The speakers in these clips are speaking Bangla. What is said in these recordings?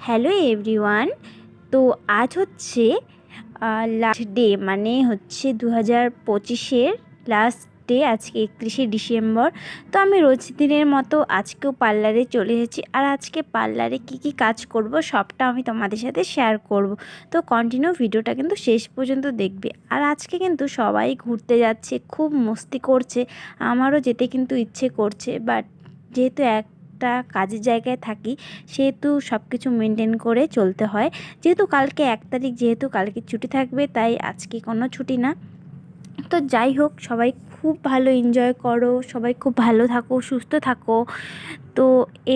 Hello everyone. তো আজ হচ্ছে লাস্ট ডে, মানে হচ্ছে 2025-এর লাস্ট ডে। আজকে 31শে ডিসেম্বর। তো আমি রোজ দিনের মতো আজকেও পার্লারে চলে এসেছি। আর আজকে পার্লারে কি কাজ করব সবটা আমি তোমাদের সাথে শেয়ার করব। তো কন্টিনিউ ভিডিওটা কিন্তু শেষ পর্যন্ত দেখবে। আর আজকে কিন্তু সবাই ঘুরতে যাচ্ছে, খুব মস্তি করছে। আমারও যেতে কিন্তু ইচ্ছে করছে, বাট যেহেতু একটা কাজের জায়গায় থাকি সেহেতু সব কিছু মেনটেন করে চলতে হয়। যেহেতু কালকে 1 তারিখ, যেহেতু কালকে ছুটি থাকবে, তাই আজকে কোনো ছুটি না। তো যাই হোক, সবাই খুব ভালো এনজয় করো, সবাই খুব ভালো থাকো, সুস্থ থাকো। তো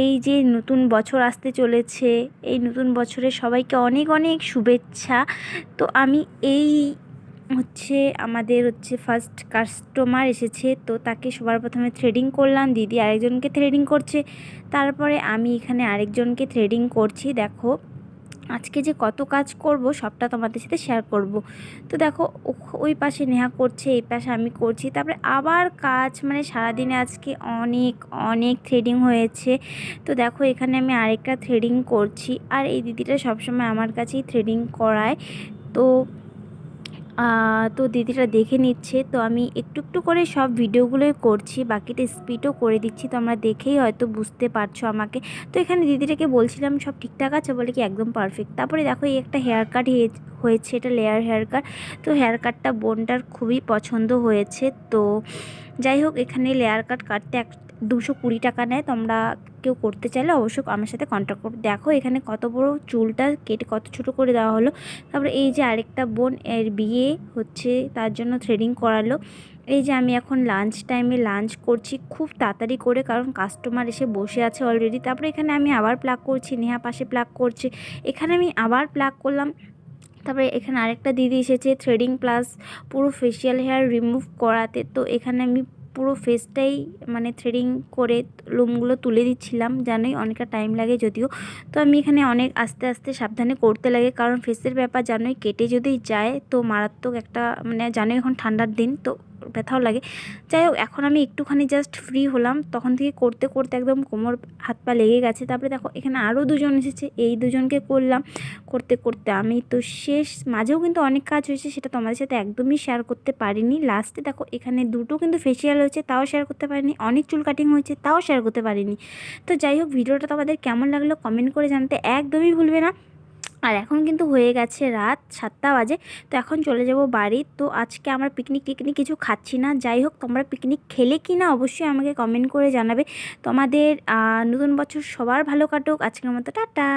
এই যে নতুন বছর আসতে চলেছে, এই নতুন বছরে সবাইকে অনেক অনেক শুভেচ্ছা। তো আমি আমাদের ফার্স্ট কাস্টমার এসেছে, তো তাকে সবার প্রথমে থ্রেডিং করলাম। দিদি আরেকজনকে থ্রেডিং করছে, তারপরে আমি এখানে আরেকজনকে থ্রেডিং করছি। দেখো আজকে যে কত কাজ করব সবটা তোমাদের সাথে শেয়ার করব। তো দেখো ওই পাশে নেহা করছে, এই পাশে আমি করছি, তারপরে আবার কাজ, মানে সারাদিনে আজকে অনেক অনেক থ্রেডিং হয়েছে। তো দেখো এখানে আমি আরেকটা থ্রেডিং করছি, আর এই দিদিটা সবসময় আমার কাছেই থ্রেডিং করায়। তো দিদিটা দেখে নিচ্ছে। তো আমি একটু একটু করে সব ভিডিওগুলোই করছি, বাকিটা স্পিডও করে দিচ্ছি, তোমরা দেখেই হয়তো বুঝতে পারছো আমাকে। তো এখানে দিদিটাকে বলছিলাম সব ঠিকঠাক আছে, বলে কি একদম পারফেক্ট। তারপরে দেখো এই একটা হেয়ার কাট হয়েছে, এটা লেয়ার হেয়ার কাট। তো হেয়ার কাটটা বোনটার খুবই পছন্দ হয়েছে। তো যাই হোক, এখানে লেয়ার কাট কাটতে 220 টাকা নেয়। তোমরা কেউ করতে চাইলে অবশ্যই আমার সাথে কন্ট্যাক্ট করবে। দেখো এখানে কত বড় চুলটা কেটে কত ছোট করে দেওয়া হলো। তারপরে এই যে আরেকটা বোন, এর বিয়ে হচ্ছে, তার জন্য থ্রেডিং করালো। এই যে আমি এখন লাঞ্চ টাইমে লাঞ্চ করছি খুব তাড়াতাড়ি করে, কারণ কাস্টমার এসে বসে আছে অলরেডি। তারপরে এখানে আমি আবার প্লাগ করছি, নেহা পাশে প্লাগ করছে, এখানে আমি আবার প্লাগ করলাম। তারপরে এখানে আরেকটা দিদি এসেছে থ্রেডিং প্লাস পুরো ফেশিয়াল হেয়ার রিমুভ করাতে। তো এখানে আমি পুরো ফেসটাই মানে থ্রেডিং করে লোমগুলো তুলে দিচ্ছিলাম। জানোই অনেকটা টাইম লাগে যদিও। তো আমি এখানে অনেক আস্তে আস্তে সাবধানে করতে লাগে, কারণ ফেসের ব্যাপার জানোই, কেটে যদি যায় তো মারাত্মক একটা, মানে জানোই এখন ঠান্ডার দিন তো ব্যথাও লাগে। যাই হোক, এখন আমি একটুখানি জাস্ট ফ্রি হলাম, তখন থেকে করতে করতে একদম কোমর হাত পা লেগে গেছে। তারপরে দেখো এখানে আরও দুজন এসেছে, এই দুজনকে করলাম। করতে করতে আমি তো শেষ। মাঝেও কিন্তু অনেক কাজ হয়েছে, সেটা তোমাদের সাথে একদমই শেয়ার করতে পারিনি। লাস্টে দেখো এখানে দুটো কিন্তু ফেসিয়াল হয়েছে, তাও শেয়ার করতে পারিনি। অনেক চুল কাটিং হয়েছে, তাও শেয়ার করতে পারিনি। তো যাই হোক, ভিডিওটা তোমাদের কেমন লাগলো কমেন্ট করে জানতে একদমই ভুলবে না। আর এখন কিন্তু হয়ে গেছে রাত 7টা বাজে। তো এখন চলে যাব বাড়ি। তো আজকে আমরা পিকনিক টিকনিক কিছু খাচ্ছি না। যাই হোক, তোমরা পিকনিক খেলে কি না অবশ্যই আমাকে কমেন্ট করে জানাবে। তোমাদের নতুন বছর সবার ভালো কাটুক। আজকের মতো টাটা।